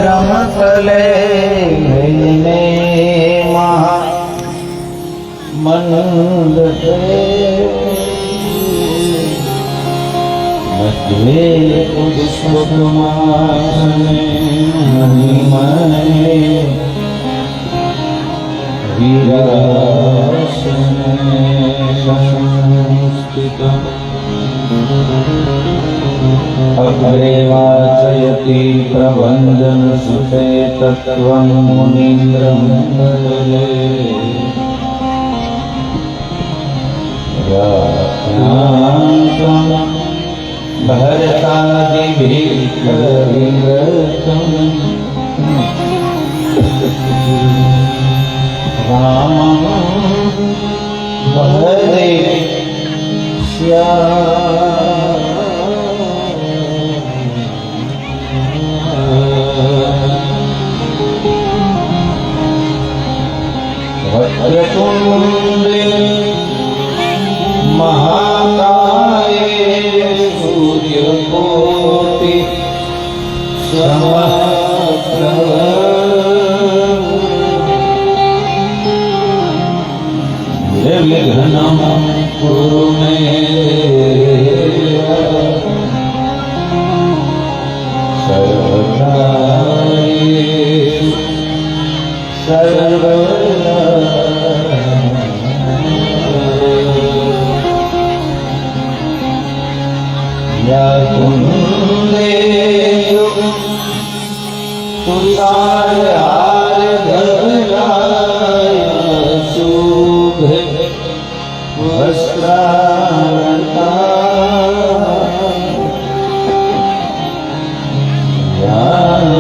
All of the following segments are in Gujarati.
ब्रह्मतले महा मंदते मध्य पुष्पकुमारने मणिमये वीरासने संस्थितम् अग्रे वाचयति प्रबन्धन सुते तत्त्वं मुनीन्द्रमण्डले भरतादिभिर्विरतं रामं भजे वक्रतुण्डे महाकाये सूर्यकोटि समप्रभ निर्विघ्नं कुरु मे सर्वकार्येषु सर्वदा या कुन्देषु तुषारहारधराय शुभे वस्त्राणता या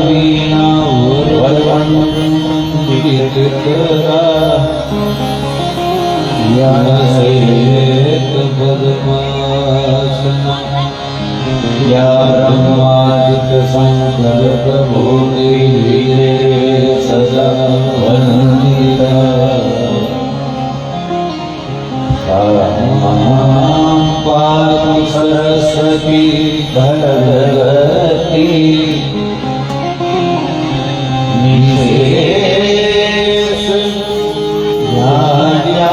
वीणा उर्वरवन्दितकरा या श्वेतपद्मासना या ब्रह्मादित्यसङ्कल्पभूतिभिः सदा वन्दिता पातु सरस्वती भगवती निशेष ज्ञाया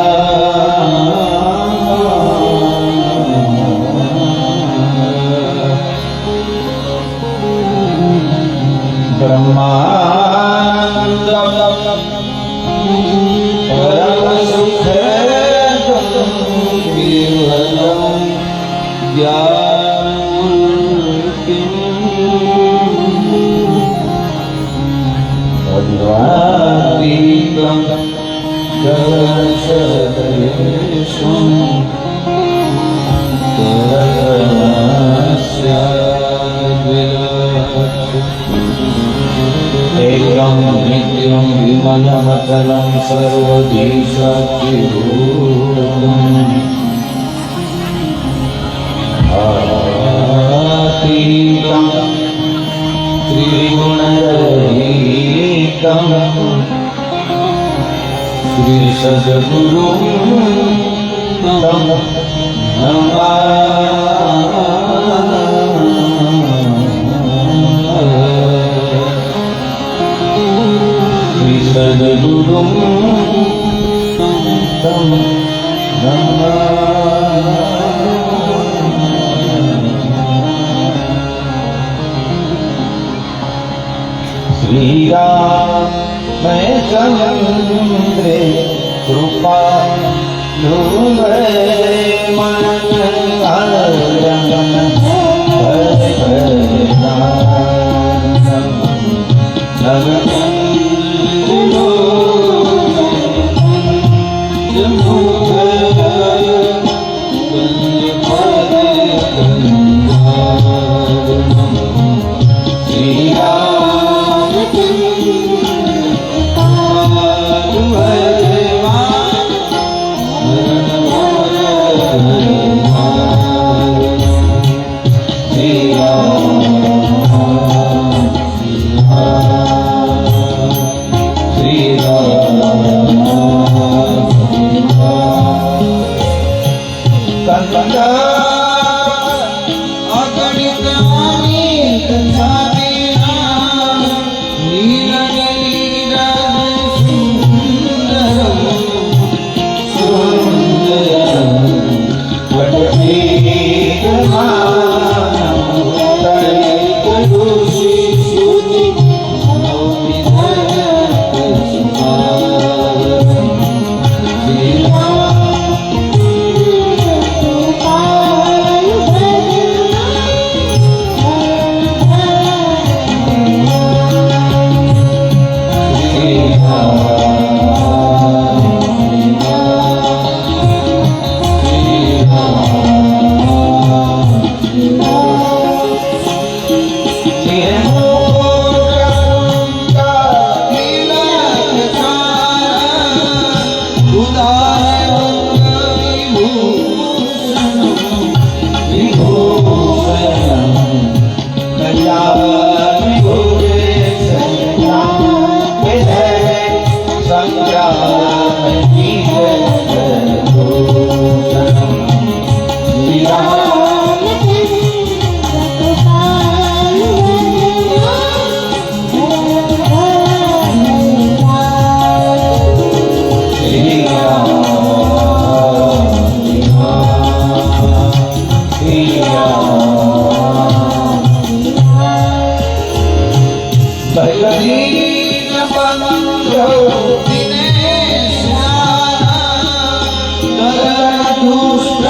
ब्रह्मानन्दं परमसुखदं केवलं ज्ञानमूर्तिम् अद्वैतं दर्शयेष्वं एकं नित्यं विमलमचलं सर्वधी साक्षिभूतम् अतीतं त्रिगुणरहितं श्रीसद्गुरुं तं नमामि सद्गुरुं तं नमामि श्रीरामचन्द्रे कृपा दीन बंधो दिनेश दुष्ट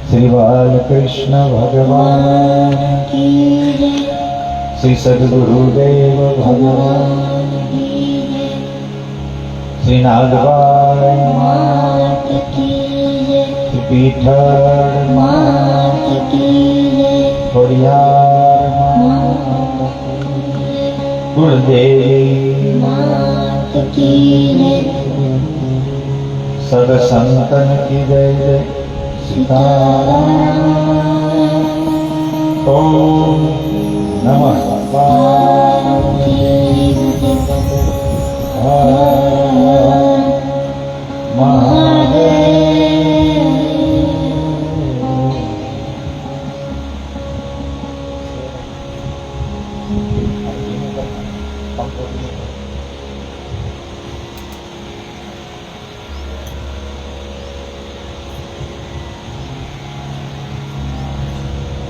श्री बालकृष्ण भगवान की, श्री सद्गुरुदेव भगवान की, श्री नागवाय मात की, श्री पीठर मात की, खोड़ियार मात की, गुरुदेवी मात की, सद संतन की जय जय सीताराम। ओम नमः पार्वती महादेव।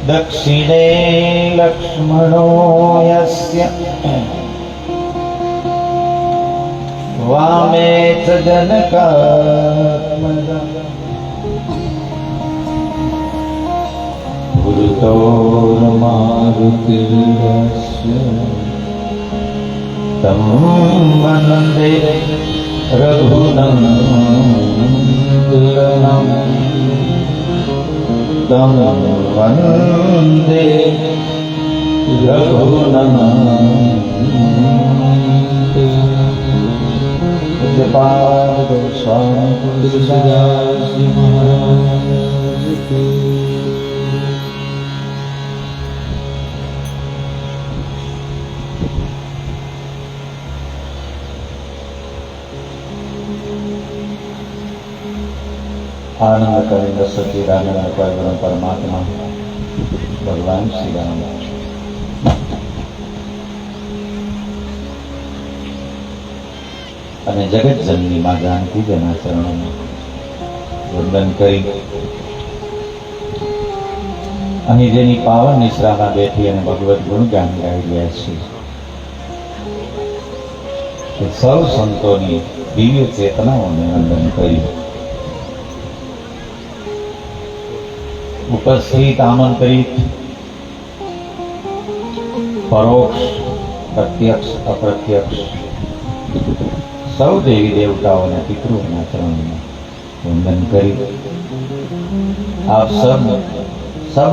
दक्षिणे लक्ष्मणो यस्य वामे च जनकात्मजा पुरतोर्मारुतिर्यस्य तं वन्दे रघुनन्दनम् तं वन्दे पूज्यपाद गोस्वामी तुलसीदास महाराज की। આનંદ કરીને સચ્ચિદાનંદ પરબ્રહ્મ પરમાત્મા ભગવાન શ્રી રામ અને જગત જનની માં જાનકી તેના ચરણોમાં વંદન કરી અહીં જેની પાવન નિશ્રામાં બેઠી અને ભગવત ગુણગાન ગાઈ રહ્યા છે સૌ સંતોની દિવ્ય ચેતનાઓને વંદન કરી ઉપસ્થિત આમંત્રિત પરોક્ષ પ્રત્યક્ષ અપ્રત્યક્ષ સૌ દેવી દેવતાઓને પિતૃઓના ચરણોમાં વંદન કરી આપ સૌ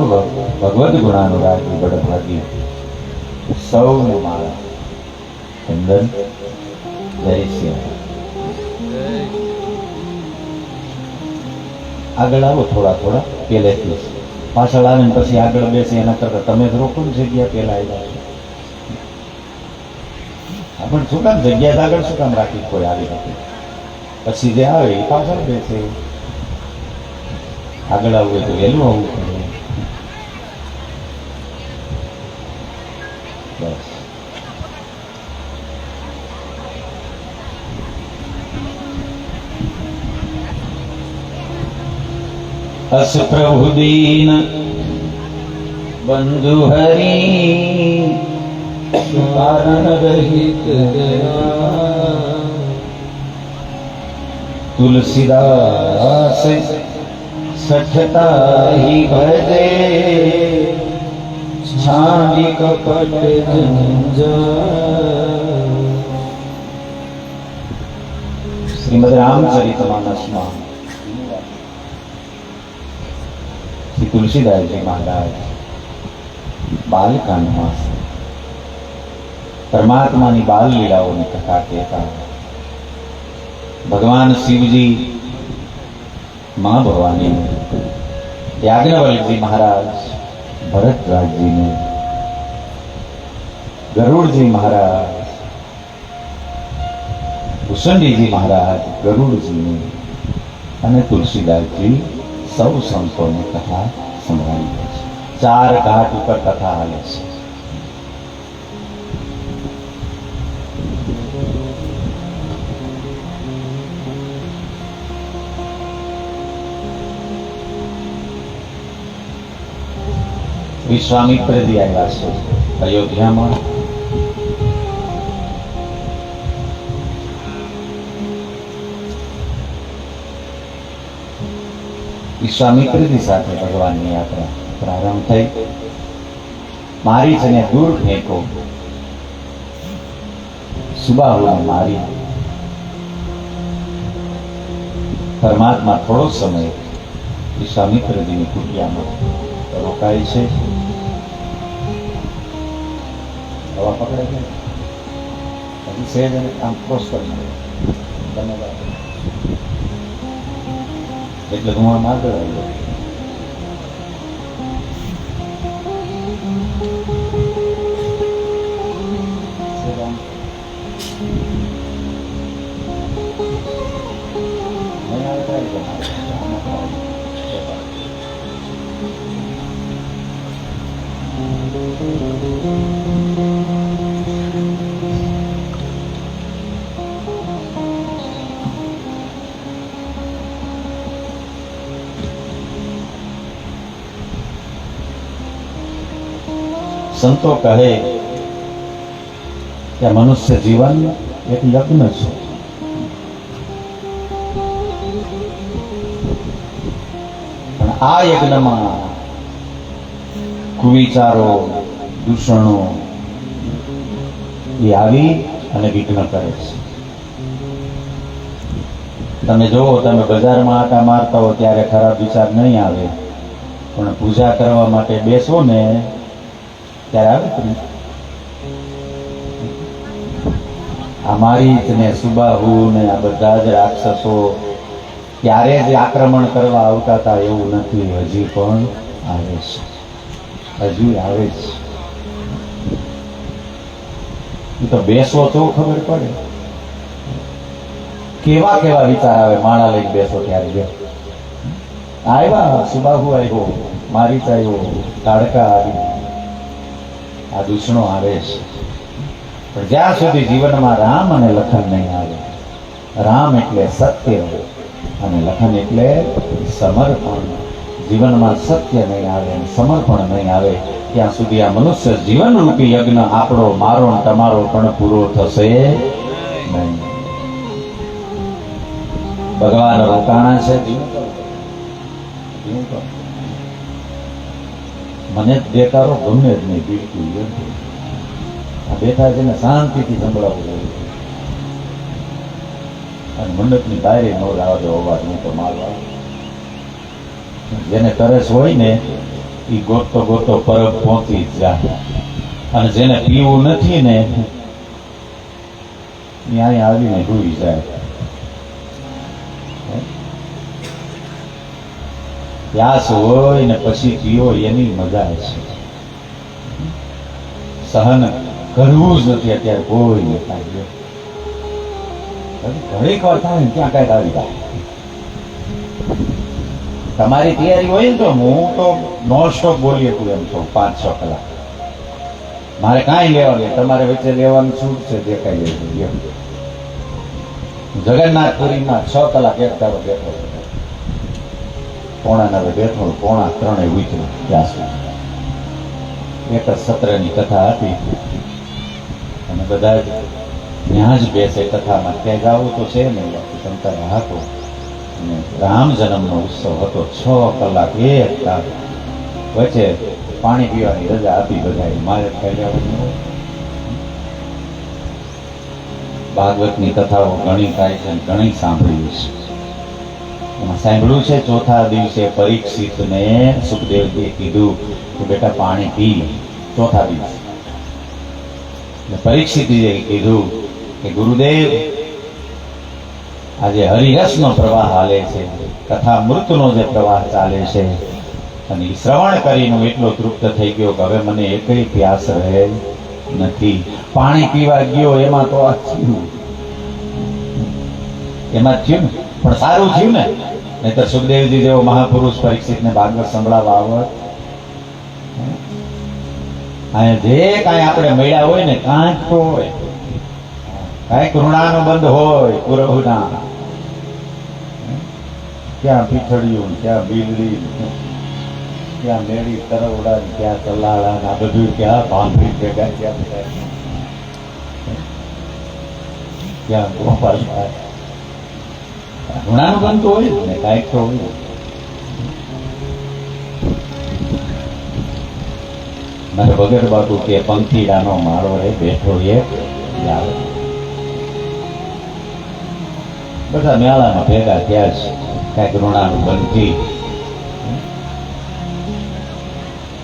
ભગવદ ગુણાનુરાગી બળભાગી સૌને મારા વંદન. જય શ્રી આગળ આવો થોડા પહેલેથી પાછળ આવે ને પછી આગળ બેસે એના કરતા તમે જ રોકો ને જગ્યા પેલા આવ્યા છો પણ શું કામ જગ્યા આગળ શું કામ રાખી કોઈ આવી નથી પછી જે આવે એ પાછળ બેસે આગળ આવવું હોય તો વહેલું આવવું પડે બસ. અસ પ્રભુ દીન બંધુ હરી કારણ રહિત તુલસીદાસ સઠતા હી ભજે છાંડી કપટ શ્રીમદ રામચરિત માનસમાં શ્રી તુલસીદાસજી મહારાજ બાલકાંડમાં પરમાત્માની બાલ લીલાઓની કથા કહેતા. ભગવાન શિવજી મા ભવાની યાજ્ઞવલ્કજી મહારાજ ભરતરાજજીને ગરુડજી મહારાજ ભૂષણજીજી મહારાજ ગરુડજીને અને તુલસીદાસજી સૌ સંતોને કથા સંભળાવી છે. 4 ઘાટ ઉપર કથા હાલે છે. વિશ્વામિત્રજી આવ્યા છે અયોધ્યામાં. વિશ્વામિત્રજી સાથે ભગવાનની યાત્રા પ્રારંભ થઈ. મારી છે ને દૂર ફેંકો, સુબાહુને મારી પરમાત્મા થોડો સમય વિશ્વામિત્રજીની કુટિયામાં રોકાય છે. હવા પકડે છે હજી સહેજ અને કામ ક્રોસ કરી નાખે એટલે હું આમ આગળ આવ્યો. સંતો કહે કે મનુષ્ય જીવન એક યજ્ઞ છે. પણ આ યજ્ઞમાં કુવિચારો દૂષણો એ આવી અને વિઘ્ન કરે છે. તમે જોવો, તમે બજારમાં આટા મારતા હો ત્યારે ખરાબ વિચાર નહીં આવે, પણ પૂજા કરવા માટે બેસો ને ત્યારે આવે. આ મારીચ ને સુબાહુ ને આ બધા જ રાક્ષસો ત્યારે જ આક્રમણ કરવા આવતા હતા એવું નથી. હજી પણ આવે છે, હજી આવે છે. એ તો બેસો તો ખબર પડે કેવા કેવા વિચાર આવે. માળા લઈને બેસો ત્યારે આવ્યા, સુબાહુ આવ્યો, મારીચ આવ્યો, તાડકા આવી, આ દૂષણો આવે છે. પણ જ્યાં સુધી જીવનમાં રામ અને લખન નહીં આવે, રામ એટલે સત્ય અને લખન એટલે સમર્પણ, જીવનમાં સત્ય નહીં આવે અને સમર્પણ નહીં આવે, ત્યાં સુધી આ મનુષ્ય જીવન રૂપી યજ્ઞ આપણો, મારો ને તમારો પણ પૂરો થશે નહીં. ભગવાન રોકાણા છે. મને જ દેખાડો ગમે જ નહીં, બિલકુલ. આ બેઠા છે ને શાંતિથી સંભળાવવું જોઈએ અને મંડપની બહાર ન લાવવા દો અવાજ, નહીં તો મારવા. જેને તરસ હોય ને એ ગોતતો ગોતતો પરબ પહોંચી જ જાય, અને જેને પીવું નથી ને ત્યાં આવીને ડૂબી જાય. પ્યાસ હોય ને પછી પીવો એની મજા છે. સહન કરવું જ નથી અત્યારે કોઈ થાય. ઘડીક વાર થાય ને ત્યાં કઈક આવી જાય. તમારી તૈયારી હોય ને તો હું તો નોન સ્ટોપ બોલી શકું એમ છું 5-6 કલાક. મારે કાંઈ લેવાનું નહીં, તમારે વચ્ચે લેવાનું છૂટ છે, દેખાઈ લેવું. જગન્નાથપુરીમાં 6 કલાક એક તારો બેઠો, 2:45 બેઠો, 2:45 ઉઠ્યો. ત્યાં સુધી એક જ સત્રની કથા હતી અને બધા ત્યાં જ બેસે કથામાં. ક્યાંય જવું તો છે નહીં, શંકર હતો અને રામ જન્મનો ઉત્સવ હતો. 6 કલાક એક તાર વચ્ચે પાણી પીવાની રજા આપી બધાએ. મારે ખાઈ જવાનું. ભાગવતની કથાઓ ઘણી થાય છે, ઘણી સાંભળી છે. એમાં સાંભળ્યું છે ચોથા દિવસે પરીક્ષિતને સુખદેવજીએ કીધું કે બેટા પાણી પી. ચોથા દિવસે પરીક્ષિતજીએ કીધું કે ગુરુદેવ, આજે હરિરસનો પ્રવાહ હાલે છે, કથામૃતનો જે પ્રવાહ ચાલે છે, અને એ શ્રવણ કરીને એટલો તૃપ્ત થઈ ગયો કે હવે મને એકય પ્યાસ રહે નથી. પાણી પીવા ગયો એમાં તો આ થયું, એમાં થયું ને, પણ સારું થયું ને. નહીતર સુખદેવજી જેવો મહાપુરુષ પરીક્ષિતને ભાગવત સંભળાવવા આવત. જે કાંઈ આપણે મળ્યા હોય ને, કાંઈક તો હોય, કાંઈક ઋણાનો બંધ હોય પુરભુના. ક્યાં પીઠળિયું, ક્યાં બીલડી, ક્યાં મેળી તરવડા, ક્યાં ચલાળા, આ બધું ક્યાં ભાંભરી ભેગા, ક્યાં ગોપાલ. ઋણાનું બંધ તો હોય ને, કાંઈક તો હોય. મારે વગર બાટુ કે પંખીડાનો માળો રે બેઠો એ આવે. બધા મેળામાં ભેગા થયા છે, કઈક ઋણાનું બંધી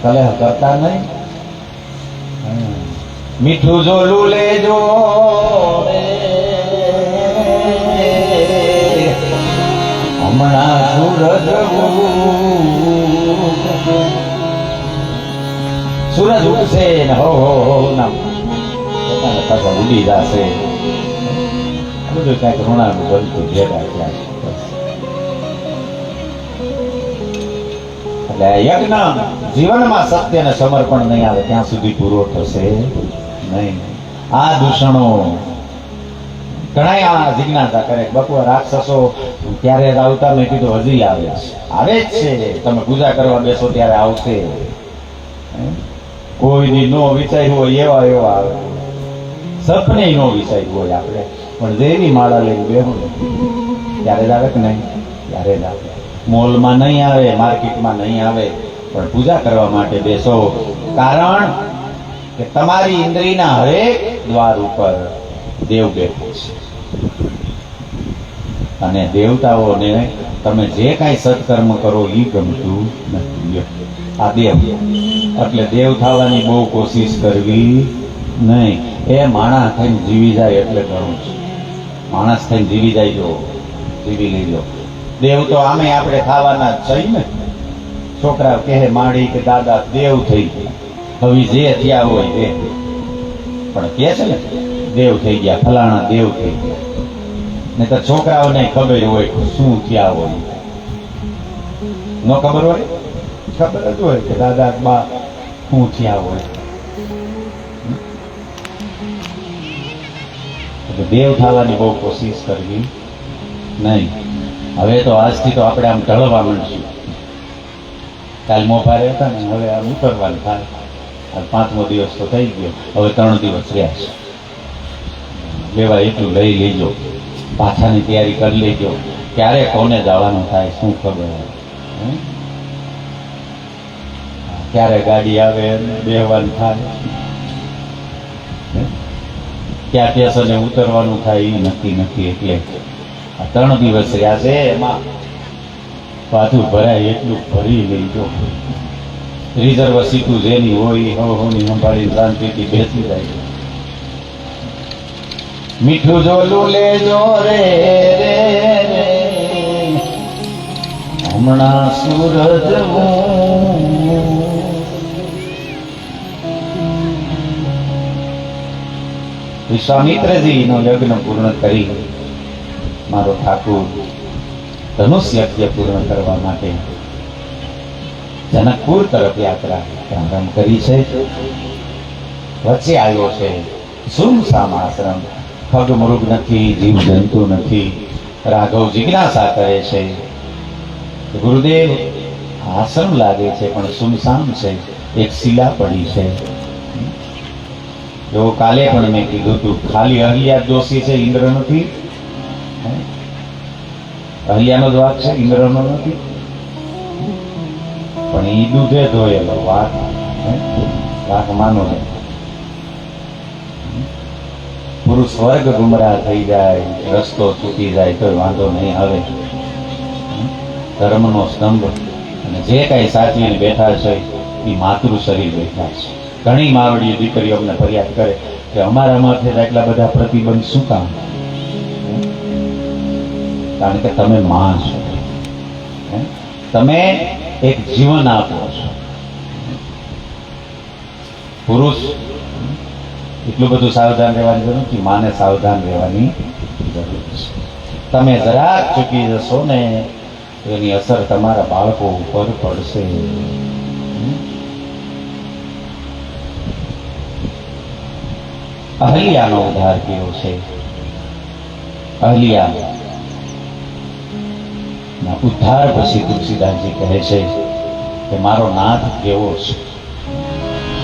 કલેહ કરતા નહીં. મીઠું જોલું લેજો હમણાં સૂરજ ઉઠશે ને હો ના પાછા ઉડી જશે. બધું કઈક ઋણાનું બનતું ભેગા થયા. એટલે યજ્ઞ જીવનમાં સત્ય અને સમર્પણ નહીં આવે ત્યાં સુધી પૂરો થશે નહીં. આ દૂષણો ઘણા આ જિજ્ઞાસા કરે, બપોર રાક્ષસો ત્યારે જ આવતા. મેં કીધું હજી આવે જ છે, તમે પૂજા કરવા બેસો ત્યારે આવશે. કોઈ દી નો વિચાર્યું હોય એવા એવા આવે, સપને નો વિચાર્યું હોય આપણે, પણ જેવી માળા લઈને બેહું ત્યારે જ આવે કે નહીં, ત્યારે જ આવે. મોલમાં નહીં આવે, માર્કેટમાં નહીં આવે, પણ પૂજા કરવા માટે બેસો. કારણ કે તમારી ઇન્દ્રિયના હરેક દ્વાર ઉપર દેવ બેઠો છે, અને દેવતાઓને તમે જે કાંઈ સત્કર્મ કરો એ ગમતું નથી. આ દેવ એટલે દેવ થવાની બહુ કોશિશ કરવી નહીં. એ માણસ થઈને જીવી જાય એટલે ઘણું છે. માણસ થઈને જીવી જાય, જો જીવી લેજો. દેવ તો આમે આપણે ખાવાના જ છે ને. છોકરા કહે માડી કે દાદા દેવ થઈ ગયા, હવે જે થયા હોય તે, પણ કે છે ને દેવ થઈ ગયા, ફલાણા દેવ થઈ ગયા. ને તો છોકરાઓને ખબર હોય શું થયા હોય. ન ખબર હોય? ખબર જ હોય કે દાદા બા શું થયા હોય. એટલે દેવ થવાની બહુ કોશિશ કરવી નહીં. હવે તો આજથી તો આપણે આમ ઢળવા માંડશું. કાલ મોભારે હતા ને, હવે આમ ઉતરવાનું થાય. આ 5મો દિવસ તો થઈ ગયો, હવે 3 દિવસ રહ્યા છે. લેવા એટલું લઈ લેજો, પાછાની તૈયારી કરી લેજો. ક્યારે કોને જવાનું થાય શું ખબર? ક્યારે ગાડી આવે બેહવાનું થાય, ક્યાં સ્ટેશને ઉતરવાનું થાય એ નક્કી નથી. એટલે આ 3 દિવસ રહ્યા છે, એમાં પાછું ભરાય એટલું ભરી લેજો. રિઝર્વ સીટું જેની હોય હોની સંભાળી શાંતિથી બેસી જાય. મીઠું જોલું લેજો રે રે રે, હમણાં સૂરજ વિશ્વામિત્રજીનો યજ્ઞ પૂર્ણ કરી મારો ઠાકુર ધનુષ યજ્ઞ પૂર્ણ કરવા માટે જનકપુર તરફ યાત્રા પ્રારંભ કરી છે. વચ્ચે આવ્યો છે સુમસામ આશ્રમ. ખગ મૃગ નથી, જીવ જંતુ નથી. રાઘવ જિજ્ઞાસા કરે છે, ગુરુદેવ આશ્રમ લાગે છે પણ સુમસામ છે, એક શિલા પડી છે. જો કાલે પણ મેં કીધું હતું, ખાલી અહલ્યા દોષી છે, ઇન્દ્ર નથી. અહલ્યાનો જ વાક છે, ઇન્દ્રનો નથી. પણ એ દૂધે ધોયેલો વાક માનો છે. પુરુષ સ્વર્ગ ગુમરાહ થઈ જાય, રસ્તો ચૂકી જાય તો વાંધો નહીં. હવે ધર્મનો સ્તંભ અને જે કઈ સાચવીને બેઠા છે એ માતૃ શરીર બેઠા છે. ઘણી માવડી દીકરીઓ અમને ફરિયાદ કરે કે અમારા માથે એટલા બધા પ્રતિબંધ શું કામ? કારણ કે તમે માં છો, તમે એક જીવન આપો છો. પુરુષ એટલું બધું સાવધાન રહેવાની જરૂર નથી, માને સાવધાન રહેવાની જરૂર છે. તમે જરાક ચૂકી જશો ને એની અસર તમારા બાળકો ઉપર પડશે. અહલ્યાનો ઉદ્ધાર કેવો છે. અહલ્યા ઉદ્ધાર પછી તુલસીદાસજી કહે છે કે મારો નાથ કેવો છે.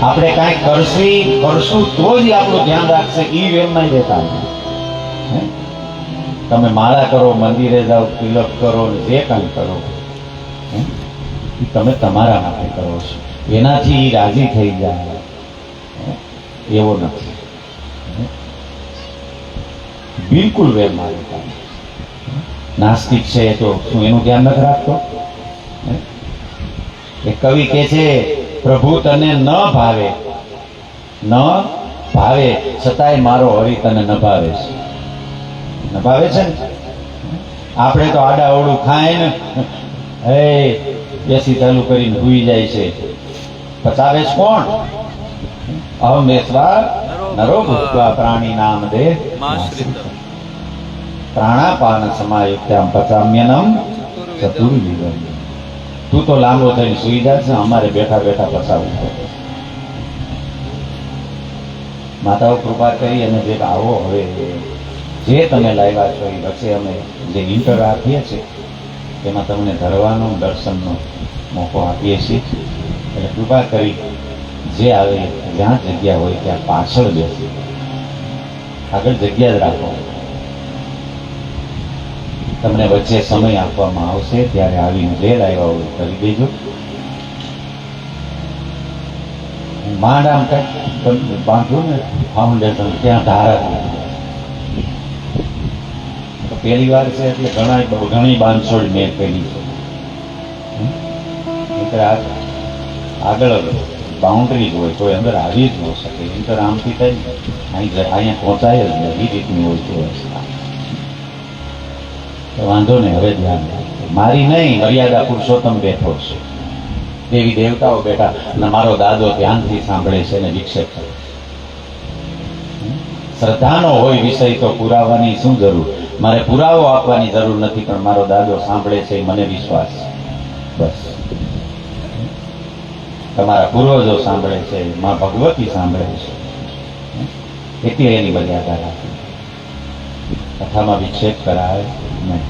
આપણે કાંઈક કરશું તો જ આપણું ધ્યાન રાખશે. એ વેમમાં રહેતા તમે માળા કરો, મંદિરે જાઓ, તિલક કરો, જે કાંઈ કરો એ તમે તમારા માટે કરો છો. એનાથી રાજી થઈ જાય એવો નથી. બિલકુલ વેમમાં રહેતા. નાસ્તિક છે તો શું એનું ધ્યાન નથી રાખતો? એક કવિ કે છે, પ્રભુ તને ન ભાવે છતાંય મારો હરિ તને ન ભાવે છે. ન ભાવે છે ને. આપણે તો આડા અવળું ખાય ને એસી ચાલુ કરીને ભૂઈ જાય છે. પચાવે છે કોણ? અહમેશ્વર નરો ભૂતવા પ્રાણી નામ દે પ્રાણાપાન સમાયુક્તામ પચામ્યનમ ચતુર્વિધમ. તું તો લાંબો થઈને સુઈ જાય છે, અમારે બેઠા બેઠા પસાવું પડે. માતાઓ કૃપા કરી અને જે આવો હવે જે તમે લાવ્યા છો એ વચ્ચે અમે જે ઇન્ટર આપીએ છીએ એમાં તમને ધરવાનો દર્શનનો મોકો આપીએ છીએ. એટલે કૃપા કરી જે આવે જ્યાં જગ્યા હોય ત્યાં પાછળ બેસી, આગળ જગ્યા જ રાખો. તમને વચ્ચે સમય આપવામાં આવશે ત્યારે આવીને જે લાવ્યા હોય કરી દેજો. માંડ આમ કંઈક બાંધ્યું ને ફાઉન્ડેશન ત્યાં ધારા પહેલી વાર છે એટલે ઘણી બાંધછોડ મેં કરી છે. આગળ બાઉન્ડ્રી હોય તો અંદર આવી જ ન શકે. ઇન્ટર આમથી થાય અહીંયા પહોંચાય જ નહીં, એ રીતની હોય છે વ્યવસ્થા. વાંધો નહીં, હવે ધ્યાન મારી નહીં, મર્યાદા પુરુષોત્તમ બેઠો છે, દેવી દેવતાઓ બેઠા અને મારો દાદો ધ્યાનથી સાંભળે છે અને વિક્ષેપ કરે. શ્રદ્ધાનો હોય વિષય તો પુરાવાની શું જરૂર? મારે પુરાવો આપવાની જરૂર નથી, પણ મારો દાદો સાંભળે છે મને વિશ્વાસ. બસ તમારા પૂર્વજો સાંભળે છે, માં ભગવતી સાંભળે છે, એટલે એની મર્યાદા રાખી. કથામાં વિક્ષેપ કરાય નહીં.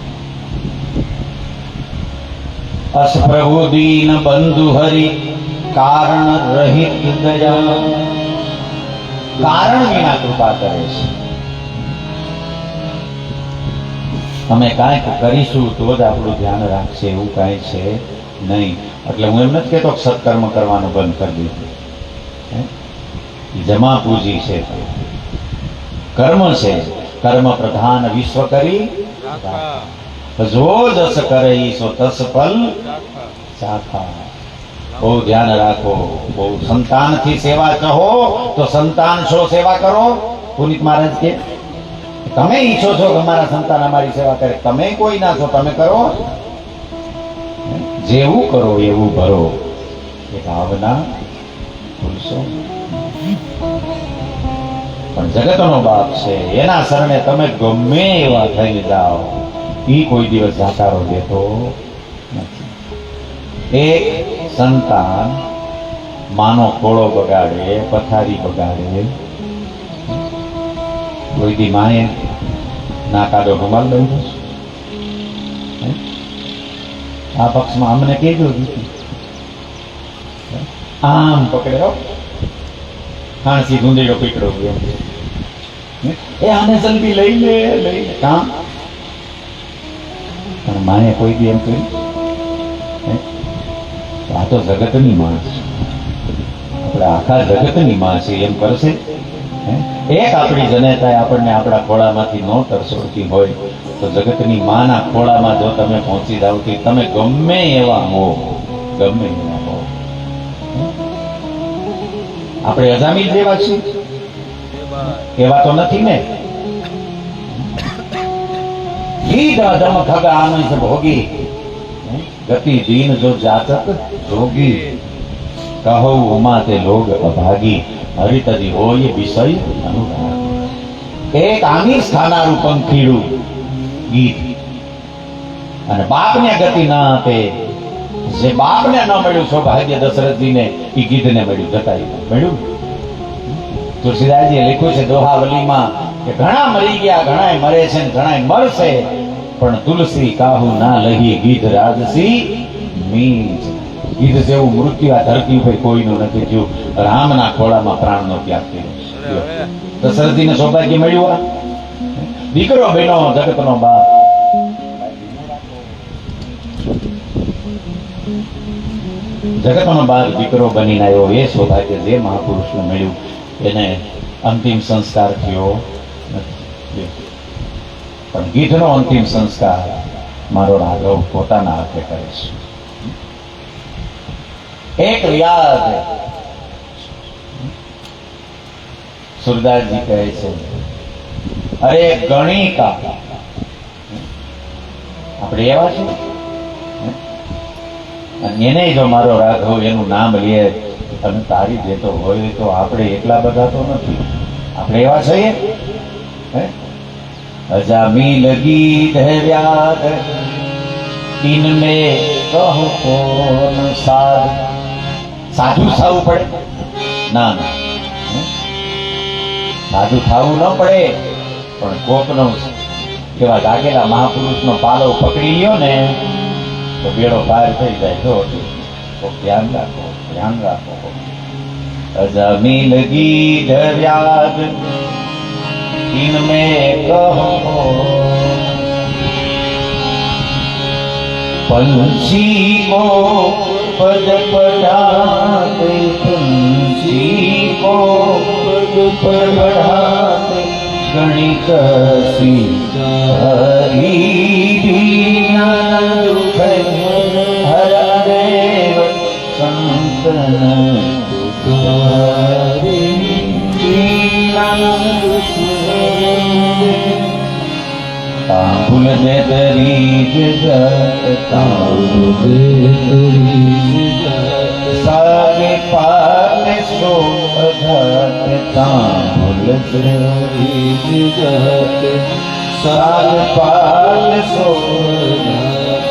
અસ પ્રભુ દીન બંધુ હરિ કારણ રહિત દયા, કારણ વિના કૃપા કરે છે. અમે કાંઈક કરીશું તો જ આપણું ધ્યાન રાખશે એવું કાંઈ છે નહીં. એટલે હું એમ નથી કહેતો સત્કર્મ કરવાનું બંધ કરી દીધું. જમા પૂજી છે, કર્મ છે. કર્મ પ્રધાન વિશ્વ કરી જો જસ કરે સો તસ ફલ ચાખા. બહુ ધ્યાન રાખો. બહુ સંતાનથી સેવા કહો તો સંતાન છો સેવા કરો. પુનિત મહારાજ કે તમે ઈચ્છો છો કે અમારા સંતાન અમારી સેવા કરે, તમે કોઈ ના છો, તમે કરો. જેવું કરો એવું ભરો એ ભાવના ભૂલશો. પણ જગતનો બાપ છે, એના શરણે તમે ગમે એવા થઈ જાઓ, ઈ કોઈ દિવસ જાકારો દેતો નથી. એક સંતાન માનો ખોળો બગાડે, પથારી બગાડે, કોઈ દી માએ ના કાઢો રૂમાલ લઈ જશે. આ પક્ષમાં અમને કહેજો, આમ પકડ્યો ખાંસી ગુંદેડો પીકડો એ આને જલ્દી લઈ લે કામ. પણ માએ કોઈ દી એમ કહ્યું? આ તો જગતની માં છે, આપણે આખા જગતની માં છે એમ કરશે? એક આપણી જનેતાએ આપણને આપણા ખોળામાંથી ન તરસોડતી હોય તો જગતની માના ખોળામાં જો તમે પહોંચી જાવ તો તમે ગમે એવા હો, ગમે એવા હો. આપણે અજામિલ જેવા છીએ એવા તો નથી ને? ધમ ખગા આનંદ ભોગી ગતિ દીન જો જાતક જોગી કહો ઉમા તે લોગ અભાગી હરિતજી હોય વિષય અનુરાગ. એક આમીર ખાનારું પંખીડું ગીત, અને બાપને ગતિ ના આપે. જે બાપને ન મળ્યું સૌભાગ્ય દશરથજીને એ ગીધને મળ્યું, જટાઈ મળ્યું. તુલસીદાસજીએ લખ્યું છે દોહાવલીમાં કે ઘણા મરી ગયા, ઘણા મરે છે, ઘણા મરશે, પણ તુલસી કાહુ ના લહી ગીધ રાજસી મીજ. ગીધ જેવું મૃત્યુ આ ધરતી ઉપર કોઈનું નથી થયું. રામના ખોળામાં પ્રાણનો ત્યાગ કર્યો. દશરથજીને સૌભાગ્ય મળ્યું. દીકરો બેનો જગતનો બાપ. જગતનો બાપ દીકરો બનીને આવ્યો. એ સૌભાગ્ય જે મહાપુરુષને મળ્યું એને અંતિમ સંસ્કાર થયો નથી. પણ ગીધનો અંતિમ સંસ્કાર મારો રાઘવ પોતાના હાથે કરે છે. એક યાદ સુરદાસજી કહે છે, અરે ગણિકા આપણે એવા છે. અને એને જો મારો રાઘવ એનું નામ લે અને તારી દેતો હોય તો આપણે એટલા બધા તો નથી. આપણે એવા છીએ. અજામી લગી ધૈર્યાદ ઇનમે કહો કોન સાધ. સાધુ થવું પડે? ના ના, સાધુ થવું ન પડે, પણ કોકનો એવા જાગેલા મહાપુરુષનો પાલો પકડી લ્યો ને તો બેડો પાર થઈ જાય. જો ધ્યાન રાખો, ધ્યાન રાખો. અજામી લગી ધૈર્યાદ ઇનમે કહો पंछी को पद पढ़ाते, पंछी को पद पढ़ाते, गणित हरी दीना दुख हर देव संतन तांबुल दे दरी जगत, तांबुल दे दरी जगत, सारे पाले सो अघात, तांबुल दे दरी जगत, सारे पाले सो अघात,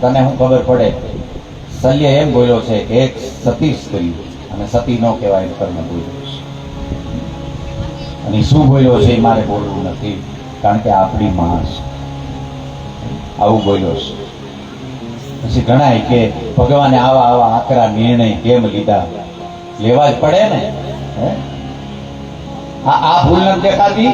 તને હું ખબર પડે? શલ્ય એમ બોલ્યો છે કે એક સતી સ્ત્રી, અને સતી ન કહેવાય એમ કરીને બોલ્યો છે. અને શું બોલ્યો છે એ મારે બોલવું નથી, કારણ કે આપણી માં છે. આવું બોલ્યો છે. પછી ગણાય કે ભગવાને આવા આવા આકરા નિર્ણય કેમ લીધા? લેવા જ પડે ને. આ ભૂલ નથી દેખાતી?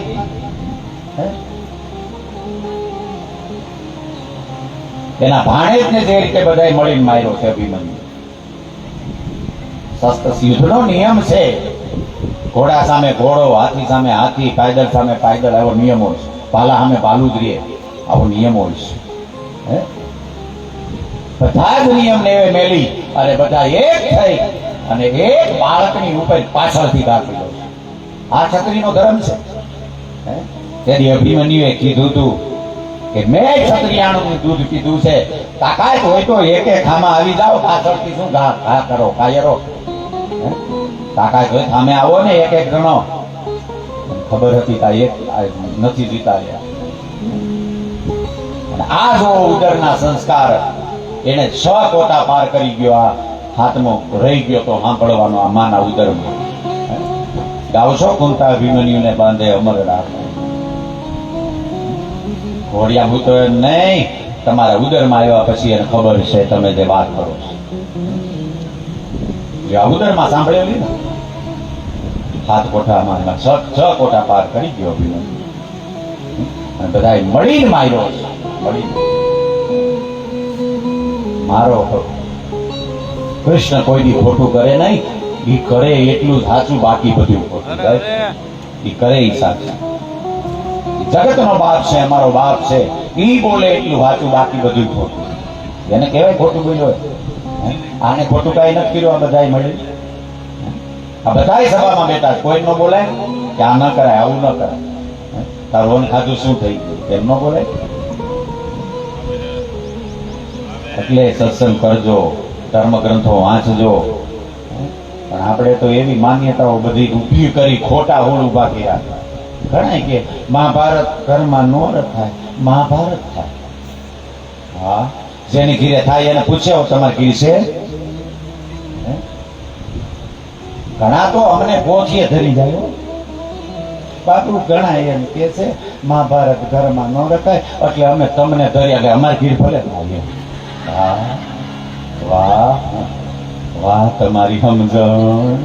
એના ભાણેજને જે રીતે બધાય મળીને માર્યો છે અભિમન્યુ. શસ્ત્ર યુદ્ધનો નિયમ છે. ઘોડા સામે ઘોડો, હાથી સામે હાથી, પાયદળ સામે પાયદળ, આવો નિયમો છે. ભાલા સામે ભાલું જ રહે, આવો નિયમો છે. બધા જ નિયમ ને મેલી અને બધા એક થઈ અને એક બાળકની ઉપર પાછળથી કાપી લો. આ ક્ષત્રિયનો ધર્મ છે. તેથી અભિમન્યુએ કીધું હતું કે મેં ક્ષત્રિયાણું દૂધ પીધું છે, તાકાત હોય તો એક એક ખામાં આવી જાઓ, પાછળથી શું ઘા કરો, કાયરો. તાકાત હોય સામે આવો ને એક એક જણો. ખબર હતી કે એક નથી જીતા રહ્યા. અને આ જો ઉદરના સંસ્કાર એને 6 કોટા પાર કરી ગયો. આ હાથનો રહી ગયો તો સાંભળવાનો આ માના ઉદરમાં. ગાવશો કુંતા અભિમન્યુને બાંધે અમર રાખો. ઘોડિયા ભૂતો નહીં, તમારા ઉદરમાં આવ્યા પછી એને ખબર છે તમે જે વાત કરો છો. ઉદરમાં સાંભળેલી ને 7 કોઠામાં 6 કોઠા પાર કરી ગયો અભિમન્યુ. અને બધા મળીને માર્યો છે. મળીને મારો કૃષ્ણ કોઈ દી ખોટું કરે નહીં. એ કરે એટલું સાચું, બાકી બધું ખોટું. એ કરે એ સાચું. જગતનો બાપ છે, અમારો બાપ છે. ઈ બોલે એટલું સાચું, બાકી બધું ખોટું. એને કહેવાય ખોટું બોલ્યો. આને ખોટું કઈ નથી કર્યું. આ બધા મળી, આ બધા સભામાં બેઠા, કોઈ ન બોલાય કે આ ન કરાય, આવું ન કરાય. તારું ખાધું શું થઈ ગયું એમ ન બોલાય. એટલે સત્સંગ કરજો, ધર્મ ગ્રંથો વાંચજો. પણ આપણે તો એવી માન્યતાઓ બધી ઊભી કરી, ખોટા હોળ ઉભા કર્યા. ઘણા કે મહાભારત ઘરમાં નો રખાય, મહાભારત થાય. હા, જેની ઘીરે થાય એને પૂછ્યો તમારે ઘી છે? ઘણા તો અમને પોથીએ ધરી જાય. બાપુ ઘણા એમ કે છે મહાભારત ઘરમાં ન રખાય, એટલે અમે તમને ધર્યા કે અમારી ઘીર ભલે થાય. વાહ વાહ વાહ, તમારી સમજણ.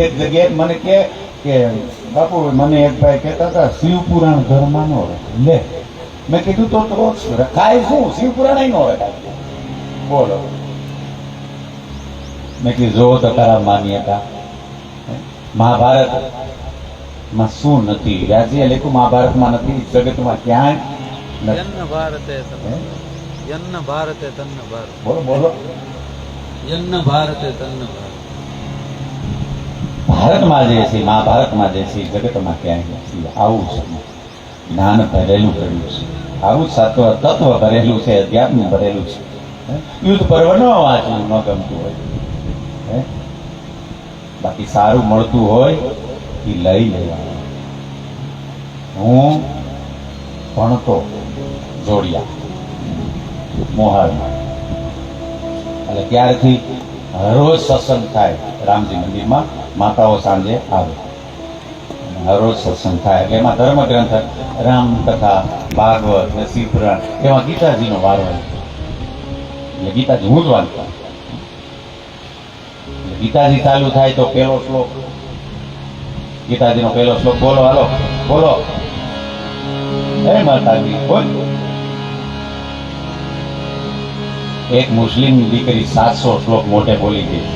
એક જગ્યાએ મને કે બાપુ, મને એક ભાઈ કહેતા હતા શિવપુરાણ ઘરમાં નો રખાય. લે, મેં કીધું તો રખાય શું? શિવપુરાણ નો રખાય. બોલો. મેં કીધું જો તો ખરા માન્યતા. મહાભારત માં શું નથી? વ્યાસજીએ લખ્યું મહાભારતમાં નથી, જગતમાં ક્યાંય નથી. ભારતે યન્ન ભારતે તન્ન ભારત. બોલો બોલો. યન્ન ભારતે તન્ન ભારત. ભારતમાં જે છે, મહાભારતમાં જે છે, જગતમાં ક્યાંય નથી. આવું છે જ્ઞાન ભરેલું કર્યું છે. આવું સત્વ તત્વ ભરેલું છે, અધ્યાત્મ ભરેલું છે. યુદ્ધ પર્વ ન વાંચવું ન ગમતું હોય, બાકી સારું મળતું હોય એ લઈ લેવાનું. હું ભણતો જોડિયા મોહાલમાં, એટલે ત્યારથી હરરોજ સત્સંગ થાય રામજી મંદિરમાં. માતાઓ સાંજે આવે, હરરોજ સત્સંગ થાય. એટલે એમાં ધર્મગ્રંથ, રામકથા, ભાગવત ને શિવપુરાણ, એમાં ગીતાજીનો વારો. એટલે ગીતાજી હું જ વાંચતા. ગીતાજી ચાલુ થાય તો પેલો શ્લોક, ગીતાજીનો પેલો શ્લોક બોલો, હાલો બોલો. હે માતાજી બોલ. એક મુસ્લિમ દીકરી 700 શ્લોક મોટે બોલી ગઈ.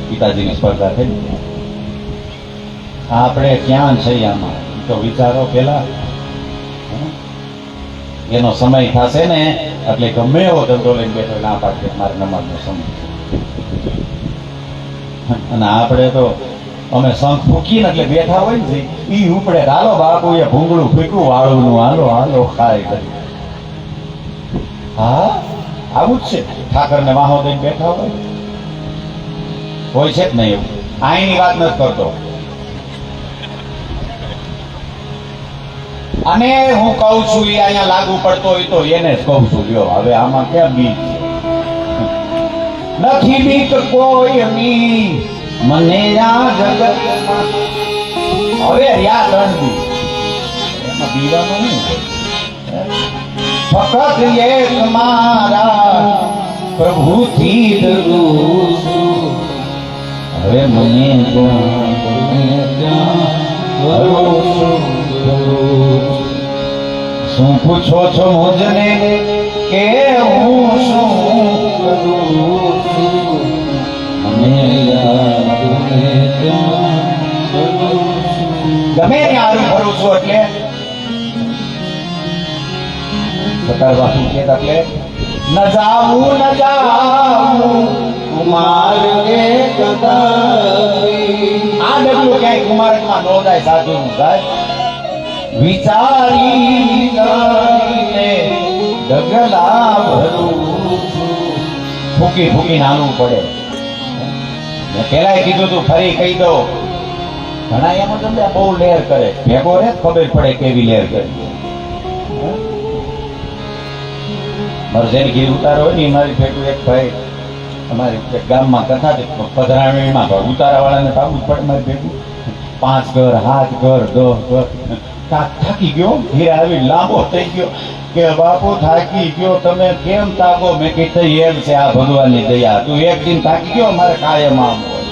ગીતાજીની સ્પર્ધા થઈ. આપણે ક્યાં છે આમાં? તો વિચારો પેલા. એનો સમય થશે ને એટલે ગમે એવો ધંધો લઈને બેઠો ના પાડશે મારે નમાજનો સમય. અને આપણે તો અમે શંખ ફૂકીને એટલે બેઠા હોય ને ઈ ઉપડે, હાલો બાપુ એ ભૂંગળું ફીકું વાળું નું, હાલો હાલો ખાય કરી. હા, આવું જ છે. ઠાકર ને વાહો દઈને બેઠા હોય છે જ નહીં એવું. અહીંની વાત નથી કરતો. અને હું કહું છું એ અહીંયા લાગુ પડતો હોય તો એને જ કહું છું. લ્યો હવે આમાં કેમ બીક છે? નથી બીક કોઈની મને આ જગતમાં. હવે યા ત્રણ બીક એમાં બીવાનું નહીં. ફકત એક મારા પ્રભુથી ડરું છું. હવે મને શું પૂછો છો મુજને કે હું શું કરું છું? મને ગમે ત્યાં ફરું છું એટલે સતારવા શું કે એટલે ન જાવું કુમાર કે કદાપી. આ ડગલું ક્યાંય કુમારકમાં નો જાય, સાધુનું જાય. વિચારીને ડગલા ભરું છું. ફૂકી ફૂકી નાનું પડે. મેં પેલાય કીધું તું, ફરી કહી દો. ઘણા એમાં તમને બહુ લેર કરે, ભેગો રે ખબર પડે કેવી લેર કરી. મારે જેને ગીર ઉતારો હોય ને મારી ભેગું એક ભાઈ અમારી ગામમાં કથા પધરામણીમાં ઉતારા વાળાને પાવું જ પડે. મારી ભેગું 5 ઘર 7 ઘર 10 ઘર થાકી ગયો. ઘેર આવી લાંબો થઈ ગયો કે બાપુ થાકી ગયો, તમે કેમ થાકો? મેં કીધું એમ છે આ ભગવાનની દયા, તું એક દિન થાકી ગયો મારે કાયમ આમ હોય.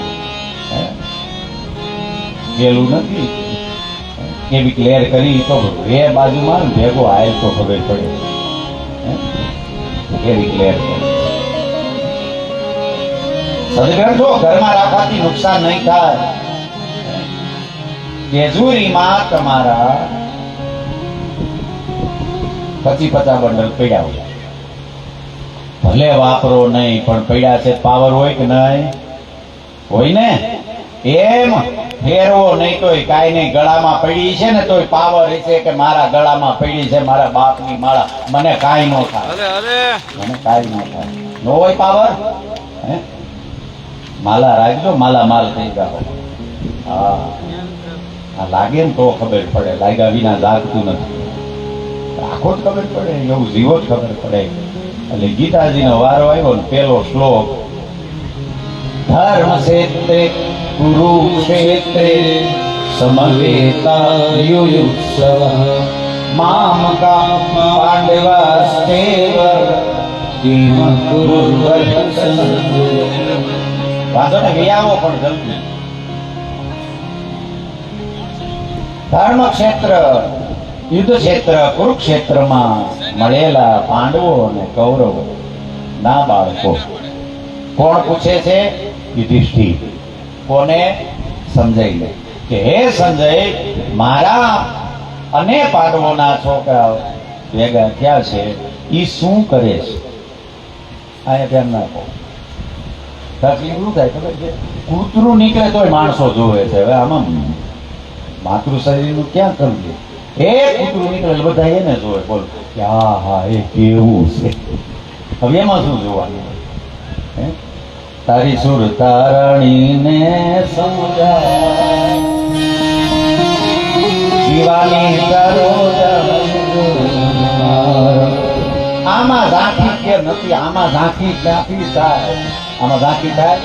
પેલું નથી કેવી ક્લિયર કરી તો બે બાજુમાં ભેગો આયલ તો ખબર પડે કેવી ક્લિયર કરી. સદગ્રંથો ઘરમાં રાખવાથી નુકસાન નહીં થાય. તેજુરીમાં તમારા 25-50 બંડલ પડ્યા હોય, ભલે વાપરો નહીં પણ પડ્યા છે. પાવર હોય કે નહીં હોય ને? એમ ફેરવો નહીં તોય કાંઈ નહીં. ગળામાં પડી છે ને તોય પાવર છે કે મારા ગળામાં પડી છે મારા બાપની માળા, મને કાંઈ ન થાય. મને કાંઈ ન થાય. નો હોય પાવર હે? માલા રાખજો, માલા માલ થઈ જાઓ. હા, આ લાગે ને તો ખબર પડે, લાગ્યા વિના જાગતું નથી. આખો જ ખબર પડે, એવું જીવો જ ખબર પડે. એટલે ગીતાજીનો વારો આવ્યો ને પેલો શ્લોક, ધર્મ ક્ષેત્રે કુરુક્ષેત્રે સમવેતાયુયુત્સવ મામકા પાંડવાસ્તેવ કિમ કુર્વન્તિ. વાંધો ને વિયાવો પણ જલ્દી. ધર્મ ક્ષેત્ર યુદ્ધ ક્ષેત્ર કુરુક્ષેત્રમાં મળેલા પાંડવો અને કૌરવો ના બાળકો. કોણ પૂછે છે? યુધિષ્ઠિર. કોને? સંજયને. કે હે સંજય, મારા અને પાંડવોના છોકરાઓ ભેગા થયા છે, એ શું કરે છે? આ ધ્યાન નાખો. તકલીફ શું થાય ખબર છે? કૂતરું નીકળે તોય માણસો જોવે છે. હવે આમાં માતૃ શરીરનું ક્યાં કરવું? એ કૂતરું નીકળે બધા એને જોવે. બોલ કે હા હા એ કેવું છે. હવે એમાં શું જોવાનું? તારી સુર તારણીને સમજાય શિવાની આમાં ઝાંખી કે નથી? આમાં ઝાંખી ક્યાંથી થાય? આમાં ઝાંખી થાય?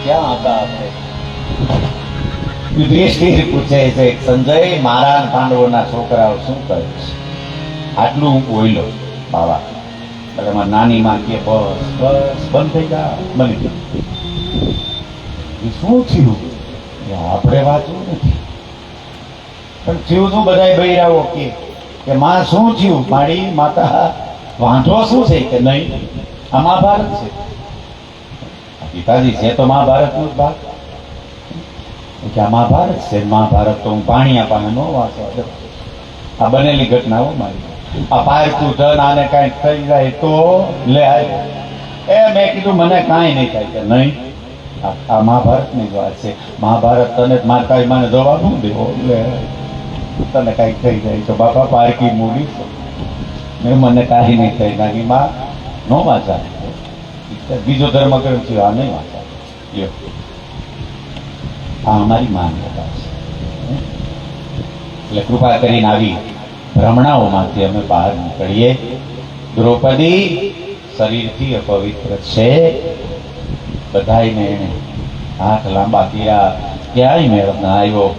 ક્યાં હતા આપણે? યુધિષ્ઠિર પૂછે છે, સંજય મારા પાંડવોના છોકરાઓ શું કરે છે? આટલું હું બોલ્યો બાબા. એટલે મારી નાની માં કે બસ બસ બંધ થઈ જા. બની ગયું. શું થયું આપણે વાંચવું નથી પણ થયું શું? બધા બૈરાઓ કે માં શું થયું? મારી માતા વાંધો શું છે? કે નહીં આ મહાભારત છે. પિતાજી છે તો મહાભારતનો જ ભાગ. કે આ મહાભારત છે. મહાભારત તો હું પાણી આપવાને ન વાંચવા દઉં. આ બનેલી ઘટનાઓ મારી. આ પારકું ધન આને કાંઈક થઈ જાય તો લે આવ્યો. એ મેં કીધું મને કાંઈ નહીં થાય. કે નહીં આ મહાભારતની જ વાત છે. મહાભારત તને માતા મને જવાબ શું દેવો? લે તને કાંઈક થઈ જાય તો બાપા પારકી મૂડી મેં મને કાંઈ નહીં થાય. નાની માં ન વાંચા. બીજો ધર્મ કર્યો છે આ નહીં વાંચા. આ અમારી માન્યતા છે. એટલે કૃપા કરીને આવી ભ્રમણાઓમાંથી અમે બહાર નીકળીએ. દ્રૌપદી શરીરથી અપવિત્ર છે, બધાયને એને હાથ લાંબા કર્યા, ક્યાંય મેળ ના આવ્યો.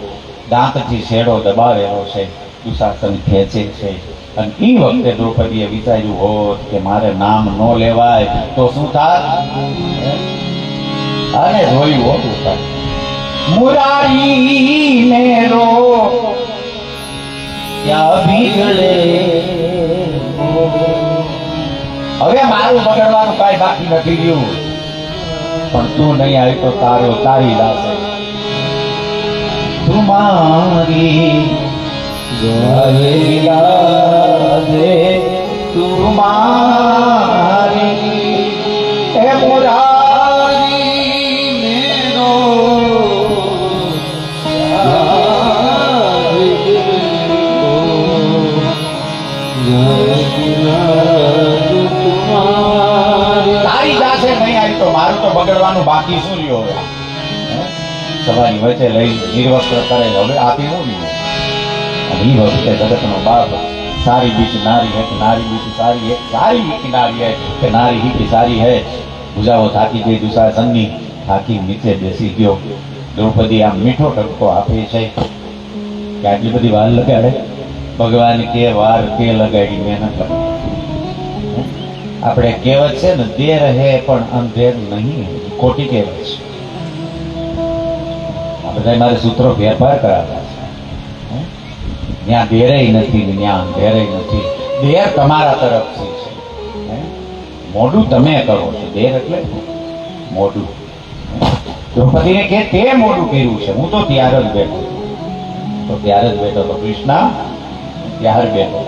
દાંતથી શેડો દબાવેલો છે, દુશાસન ખેંચે છે. અને એ વખતે દ્રૌપદીએ વિચાર્યું હોત કે મારે નામ ન લેવાય તો શું થાત, અને જોયું હોતું થાય. મુરારી મેરો ક્યાં બીગડે, હવે મારું બગડવાનું કાંઈ બાકી નથી રહ્યું, પણ તું નહીં આવી તો તારી લાશે. તુમારી જય તુમારી એ મુરારી મેરો તારી જાશે નહીં આવી તો મારું તો બગડવાનું બાકી શું રહ્યો. હવે સવારી વચ્ચે લઈ નિર્વસ્ત્ર કરે, હવે આપી ન રહ્યું. અને એ વખતે જગતનો બાપ સારી બીચ નારી હે, નારી બીચ સારી હે, સારી બીચ નારી હે કે નારી ही सारी है. ભુજાઓ થાકી ગઈ દુશાસનની, થાકી નીચે બેસી ગયો. દ્રૌપદી આમ મીઠો ટપકો આપે છે કે આટલી બધી વાર લગાડે. ભગવાન કે વાર કે લગાડી મહેનત લગાડી. આપણે કહેવત છે ને, દેર હે પણ અંધેર નહીં, ખોટી કહેવત છે. આ બધા મારે સૂત્રો ફેરફાર કરાવતા છે. ત્યાં દેરેય નથી ને ત્યાં અંધેરેય નથી. દેર તમારા તરફથી છે, મોઢું તમે કરો છો. દેર એટલે મોઢું. દ્રૌપદીને કે તે મોઢું કર્યું છે, હું તો ત્યાર જ બેઠો. તો ત્યાર જ બેઠો તો કૃષ્ણ ત્યાર બેઠો.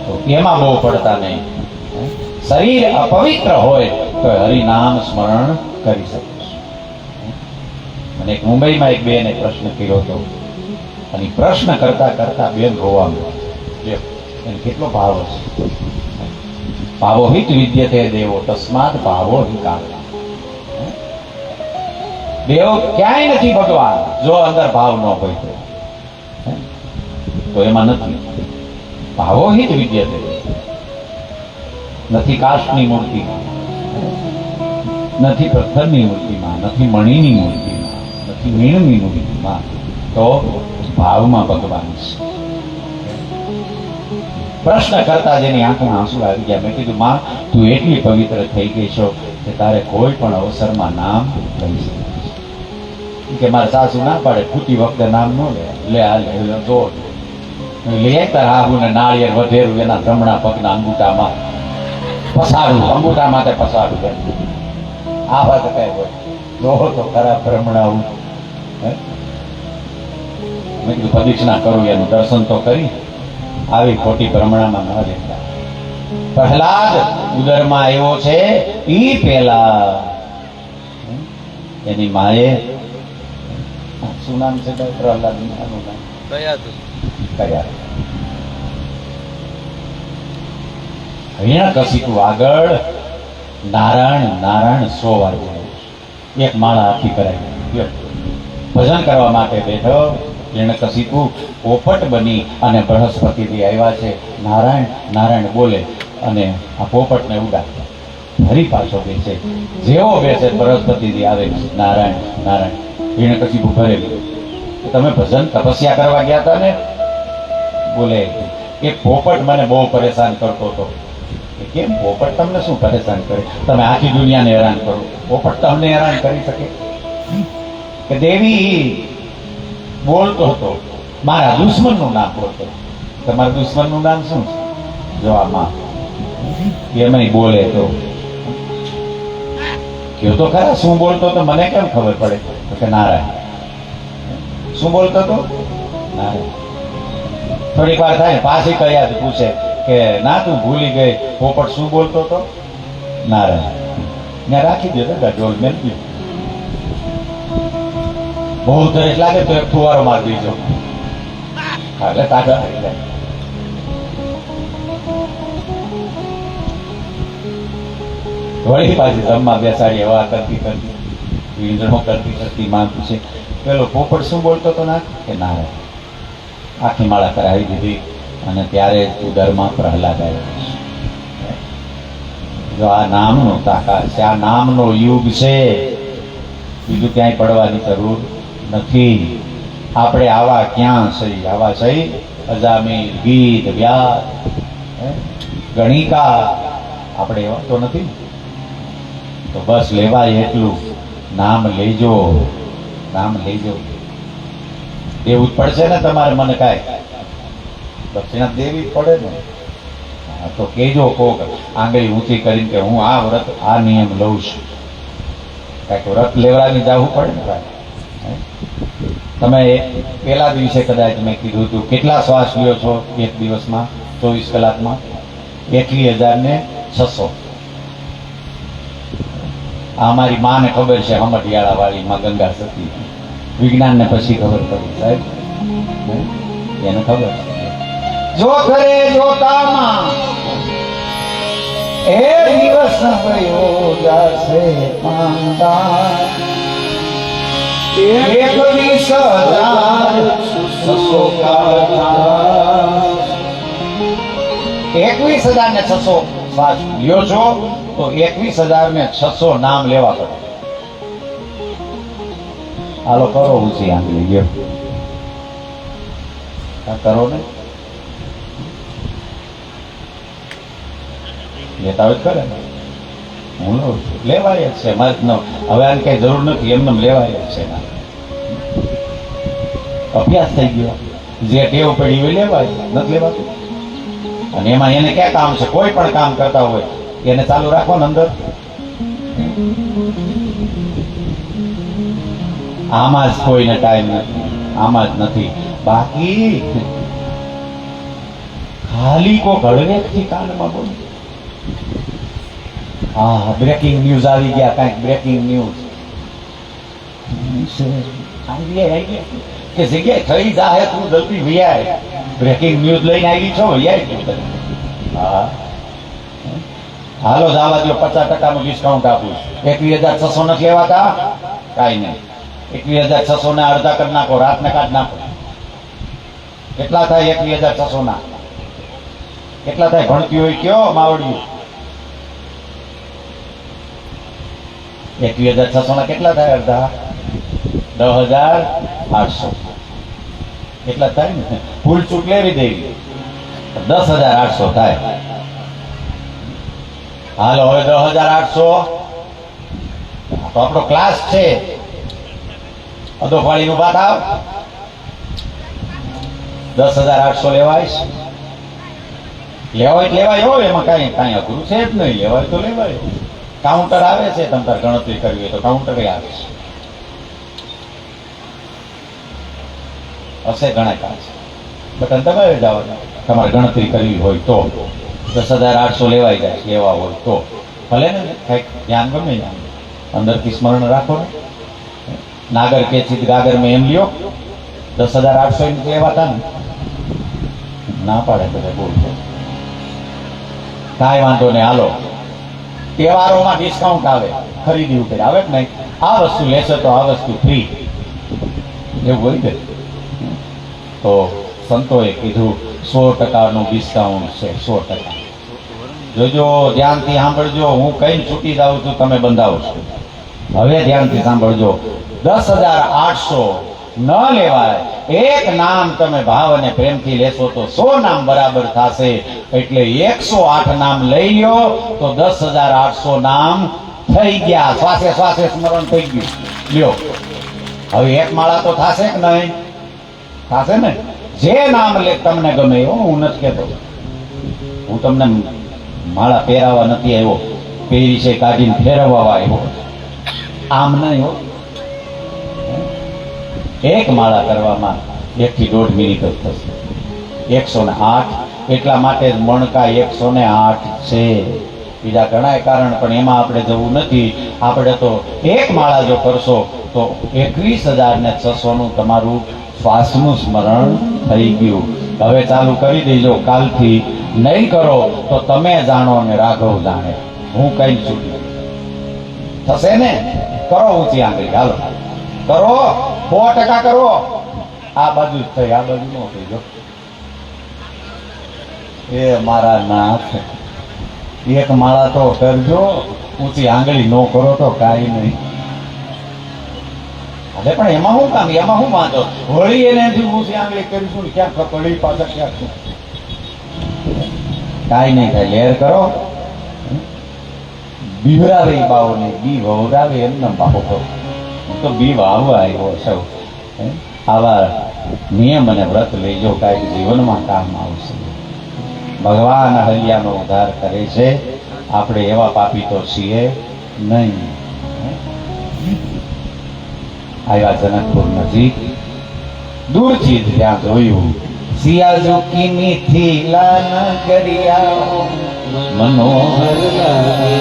તો એમાં બહુ પડતા નહીં. શરીર અપવિત્ર હોય તો હરિનામ સ્મરણ કરી શકે. અને એક મુંબઈમાં એક બેને પ્રશ્ન કર્યો હતો, અને પ્રશ્ન કરતા કરતા બેન રોવા માંડી. એને કેટલો ભાવ હશે. ભાવો હિત વિદ્યતે દેવો તસ્માત ભાવો હિ કાલા. દેવ ક્યાંય નથી ભગવાન જો અંદર ભાવ ન હોય તો એમાં નથી. ભાવો હિત વિદ્યતે, નથી કાષ્ટની મૂર્તિમાં, નથી પથ્થરની મૂર્તિમાં, નથી મણીની મૂર્તિમાં, નથી મીણની મૂર્તિમાં, તો ભાવમાં ભગવાન છે. પ્રશ્ન કરતા જેની આંખમાં આંસુ આવી ગયા. મેં કીધું, માં તું એટલી પવિત્ર થઈ ગઈ છો કે તારે કોઈ પણ અવસરમાં નામ લઈ શકે કે મારા સાસુ ના પાડે ફૂટી વખતે નામ ન લે આ લે જો લે રાહુ ને નાળિયેર વધેરું એના જમણા પગના અંગૂઠામાં પસારું, અંગૂઠા માટે પસારું. આ વાત કઈ હોય જો તો ખરા ભ્રમણાવું. મેં કીધું પ્રદક્ષિણા કરું, એનું દર્શન તો કરી આવી ખોટી ભ્રમણામાં ન રહેતા. પ્રહલાદ ઉદરમાં આવ્યો છે ઈ પેલા એની માએ, શું નામ છે પ્રહલાદ નું નામ? કયા હિરણ્યકશિપુ આગળ નારાયણ નારાયણ 100 વાર બોલ્યો. એક માળા આખી કરાવી. ભજન કરવા માટે બેઠો હિરણ્યકશિપુ પોપટ બની અને બૃહસ્પતિથી આવ્યા છે. નારાયણ નારાયણ બોલે અને આ પોપટને ઉડાડે. ફરી પાછો બેસે. જેવો બેસે બૃહસ્પતિથી આવે નારાયણ નારાયણ. હિરણ્યકશિપુ ઘરે ગયો. તમે ભજન તપસ્યા કરવા ગયા હતા ને? બોલે એ પોપટ મને બહુ પરેશાન કરતો હતો. કેમ પોપટ તમને શું પરેશાન કરે? તમે આખી દુનિયાને હેરાન કરો, પોપટ તમને હેરાન કરી શકે? કે દેવી બોલતો હતો, મારા દુશ્મનનું નામ બોલતો. તમારા દુશ્મનનું નામ શું છે? જવાબમાં એમ બોલે તો કયો તો ખરા શું બોલતો તો મને કેમ ખબર પડે? તો કે નારાયણ. શું બોલતો તો? નારાયણ. થોડીક વાર થાય પાછી કયા પૂછે કે ના તું ભૂલી ગઈ, પોપટ શું બોલતો તો? નારાયણ. ત્યાં રાખી દો દાદા, ઢોલ મેળવી દો. બહુ તરસ લાગે તો એક ફુવારો મારી દીધો એટલે તાજા આવી જાય. વળી પાછી જમવા બેસાડી હવા કરતી કરતી વીંધણો કરતી કરતી માં પૂછે, પેલો પોપટ શું બોલતો હતો ના? કે નારાયણ. આખી માળા કરાવી દીધી અને ત્યારે ઉદરમાં પ્રહલાદ આવ્યો. જો આ નામનો તાકાત છે, આ નામનો યુગ છે, બીજું ક્યાંય પડવાની જરૂર નથી. આપણે આવા ક્યાં સહી, આવા સહી અજામીર, ગીત, વ્યાસ, ગણિકા, આપણે એવા તો નથી. તો બસ લેવાય એટલું, નામ લેજો, નામ લેજો. દેવું જ પડશે ને તમારે, મને કાંઈ દક્ષિણા દેવી જ પડે ને. હા, તો કેજો કોક આંગળી ઊંચી કરીને કે હું આ વ્રત આ નિયમ લઉં છું. કાંઈક વ્રત લેવાની જવું પડે ને ભાઈ. તમે પેલા દિવસે કદાચ મેં કીધું હતું કેટલા શ્વાસ લ્યો છો એક દિવસમાં, 24 કલાકમાં? 21,600. આ અમારી માને ખબર છે, હમટિયાળા વાળી માં ગંગા સતી. વિજ્ઞાનને પછી ખબર પડી સાહેબ, એને ખબર છે. જો કરે જોતામાં એ દિવસ ભયો જાશે પાંદા, 21,600 કાળા. 21,600 શ્વાસ લ્યો છો તો 21,600 નામ લેવા પડે. હાલો કરો ઊંચી આંગળી લ્યો, કરો ને, લેતા હોય કરે ને. હું લઉં છું, લેવાય જ છે મારે. હવે આને કઈ જરૂર નથી, એમને લેવાય જ છે. અભ્યાસ થઈ ગયો, જે ટેવ પડી હોય લેવાય, નથી લેવાતું. અને એમાં એને ક્યાં કામ છે? કોઈ પણ કામ કરતા હોય એને ચાલુ રાખવાનું અંદર. આમાં જ કોઈને ટાઈમ નથી, આમાં જ નથી. બાકી ખાલી કોક હળવેકથી કાનમાં બોલ. હા, બ્રેકિંગ ન્યૂઝ આવી ગયા, કાંઈક બ્રેકિંગ ન્યૂઝ કે જગ્યાએ થઈ જાય, તું જલ્દી વિયાય. બ્રેકિંગ ન્યૂઝ લઈને આવી છો, વિયાય. હા, હાલો જવા દો, 50% ડિસ્કાઉન્ટ આપું. 21,600 નથી લેવાતા? કાંઈ નહીં, 21,600 ને અડધા કરી નાખો, રાતને કાઢ નાખો. કેટલા થાય 21,600 ના? કેટલા થાય? ભણતી હોય કયો માવડિયું? 21,600 ના કેટલા થાય અડધા? 10,800. કેટલા થાય ને? ફૂલ ચૂક લેવી દેવી, 10,800 થાય. હાલો હવે 10,800 તો આપણો ક્લાસ છે. અદોફાળીનું વાત આવ, 10,800 લેવાય. લેવાય લેવાય હોય, એમાં કાંઈ કાંઈ અઘરું છે જ નહીં. લેવાય તો લેવાય. કાઉન્ટર આવે છે, તમારે ગણતરી કરવી હોય તો કાઉન્ટર આવે છે. હશે ઘણા કામ છે, બટન તમારે જવાનું. તમારે ગણતરી કરવી હોય તો 10,800 લેવાઈ જાય, લેવા હોય તો ભલે ને. કંઈક ધ્યાન ગમે અંદરથી સ્મરણ રાખો ને. નાગર કે ચિત ગાગર મેં એમ લ્યો, 10,800 લેવાતા ને ના પાડે બધા બોલ. કાંઈ વાંધો નહીં, હાલો તહેવારોમાં ડિસ્કાઉન્ટ આવે, ખરીદી ઉપર આવે જ નહીં. આ વસ્તુ લેશો તો આ વસ્તુ ફ્રી, એવું હોય ને. તો સંતોએ કીધું 100% ડિસ્કાઉન્ટ છે, 100%. જોજો, ધ્યાનથી સાંભળજો. હું કઈ છૂટી જાઉં છું, તમે બંધાવશો. હવે ધ્યાનથી સાંભળજો. 10,800 ન લેવાય. એક નામ તમે ભાવ અને પ્રેમથી લેશો તો 100 નામ બરાબર થશે. એટલે 108 નામ લઈ લ્યો તો 10,800 નામ થઈ ગયા. શ્વાસે શ્વાસે સ્મરણ થઈ ગયું. લ્યો, હવે એક માળા તો થશે કે નહીં? થશે ને. જે નામ લે તમને ગમે એવો, હું નથી કહેતો. હું તમને માળા પહેરાવા નથી આવ્યો, પહેરી છે કાઢીને ફેરવવા આવ્યો. આમ નહીં હો. એક માળા કરવામાં 1 થી 1.5 મિનિટ જ થશે. 108 એટલા માટે જ મણકા 108 છે. બીજા ઘણા કારણ, પણ એમાં આપણે જવું નથી. આપણે તો એક માળા જો કરશો તો 21,600 નું તમારું શ્વાસનું સ્મરણ થઈ ગયું. હવે ચાલુ કરી દેજો કાલથી. નહીં કરો તો તમે જાણો ને રાઘવ જાણે. હું કઈ છૂટી થશે ને. કરો ઊંચી આંગળી, હાલો કરો, 100% કરો. આ બાજુ જ થઈ, આ બાજુ નો થઈ. જો એ મારા નાથ, એક માળા તો કરજો, ઊંચી આંગળી નો કરો તો કાંઈ નહીં. અરે પણ એમાં શું કામ, એમાં શું વાંધો? વળી એને ઊંચી આંગળી કરીશું ને ક્યાં પકડી પાછળ ક્યાં કાંઈ નહીં થાય. લેર કરો, બીવરાવે બાઓને, બી વવરાવે એમને બાપો કરો તો બી વાવવા આવ્યો સૌ. આવા નિયમ અને વ્રત લેજો, કાંઈક જીવનમાં કામ આવશે. ભગવાન હૈયાનો ઉદ્ધાર કરે છે, આપણે એવા પાપી તો છીએ નહીં. આવ્યા જનકપુર નજીક, દૂરથી ત્યાં જોયું સિયાજુ કી મીઠી લાન કરિયા મનોહર લાગે.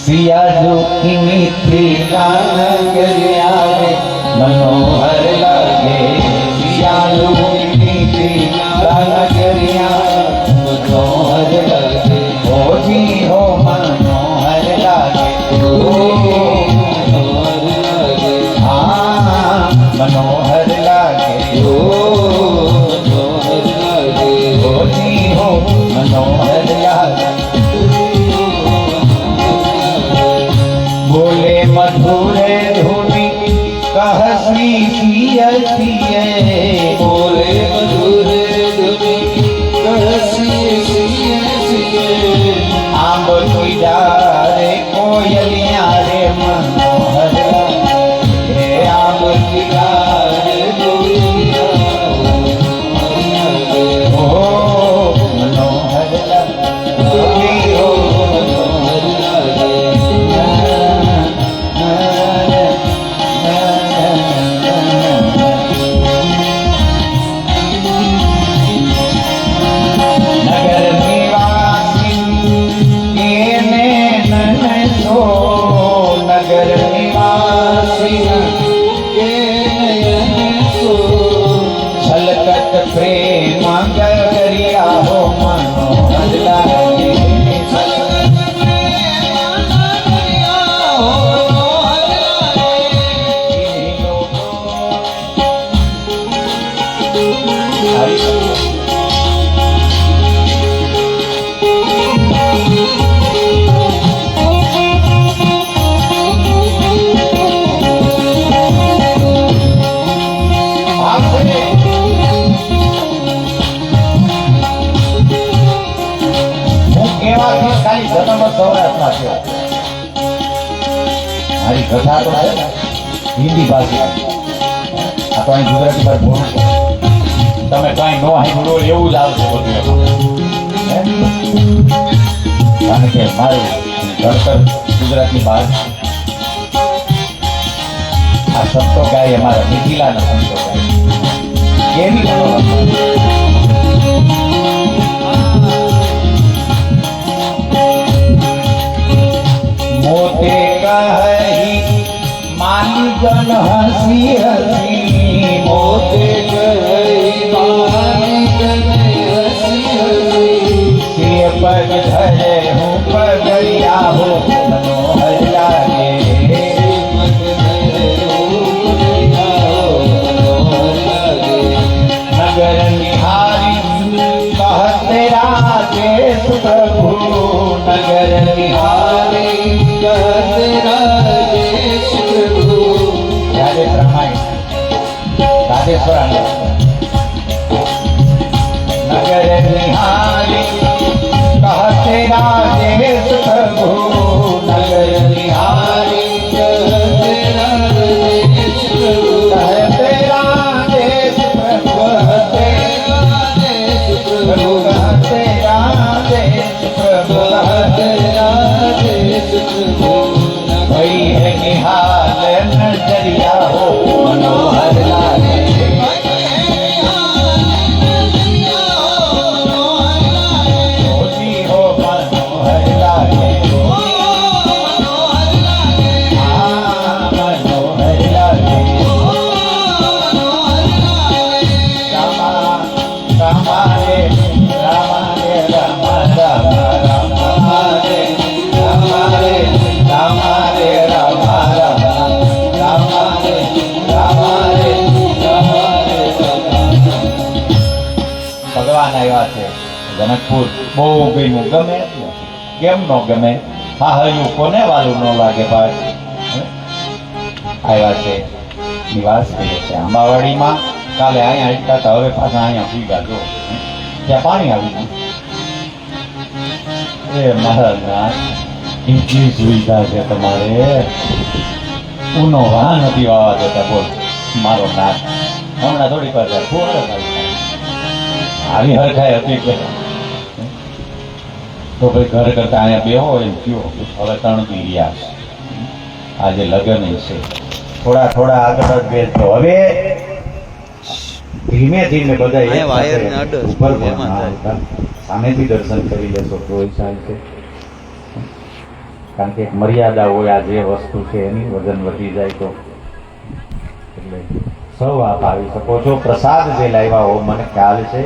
સિયાજુ કી મીઠી લાન કરિયા મનોહર લાગે. સિયાજુ કી મીઠી લાન કરિયા મનોહર લાગે. ઓજી હો મનોહર લાગે, મનોહર લાગે, ઓજી હો મનોહર લાગે. બોલે મધુરે ધૂની કહસી સિય સિય, બોલે મધુરે ધૂની કહસી સિય સિય. આંબ તુજા રે કોયલિયા રે મનોહર લાગે. આંબ તુજા રે કોયલિયા ઓ મનોહર લાગે, ઓ મનોહર લાગે. નગર નિવાસી એને નનસો, નગર નિવાસી એને નનસો. છલકત પ્રેમ ગગરિયા હો મનોહર લાગે. છલકત પ્રેમ ગગરિયા હો મનોહર લાગે. ખાલી જન્મ સૌરાષ્ટ્રમાં છે. મારી કથા તો છે ને હિન્દી ભાષા, આ તો અહીં ગુજરાતી ભાષા બોલું. તમે કઈ નો સાંભળો એવું જ આવશે બધું એમાં. કારણ કે મારું ઘડતર ગુજરાતી બહાર. આ સંતો ગાય અમારા મિથિલાના સંતો ગાય કેવી મોતે કહી માલિકન હસી હસી, મોતે કહી માલિકન હસી હસી. સિય પગ ધરે હું પગડિયા હો મનોહર લાગે. નગર નિહારી કહતે રાजेश प्रभु, नगर निहारी कहते राजेश प्रभु. राजेश रामायण राजेश्वर नगर निहारी कहते राजेश प्रभु, नगर निहारी कहते राजेश प्रभु. कहते राजेश प्रभु, कहते राजेश प्रभु, कहते राजेश प्रभु, कहते राजेश प्रभु. भई है निहाल नजरिया हो मनोहर लागे. જનકપુર બહુ ગમ્યું. ગમે એટલે. કેમ ન ગમે? હા હયું કોને વાલું ન લાગે ભાઈ. હે? આવ્યા છે, નિવાસ કર્યો છે આંબાવાડીમાં. કાલે અહીંયા આટતા હતા, હવે પાછા અહીંયા ભીગા જો. ત્યાં પાણી આવી ગયું. એ મારા નાથ, કેટલી સુવિધા છે તમારે. ઊનો વાહ નથી વાવા દેતા. બોલ મારો નાથ. હમણાં થોડી વાર આવી હરખાઈ હતી કે તો ભાઈ ઘર કરતા અહીંયા બેહો એમ કયો. હવે તણકી રહ્યા છે. આજે લગ્ન છે. થોડા થોડા આગળ જ બેસતો. હવે ધીમે ધીમે બધા એક અહીંયા વાયર ને સાથે અડસ, ઉપર પણ એમાં ના જાય. આવતા. સામેથી દર્શન કરી લેશો તોય ચાલશે. કારણ કે એક મર્યાદા હોય. આ જે વસ્તુ છે એની વજન વધી જાય તો એટલે સૌ આપ આવી શકો છો. પ્રસાદ જે લાવ્યા હો મને ખ્યાલ છે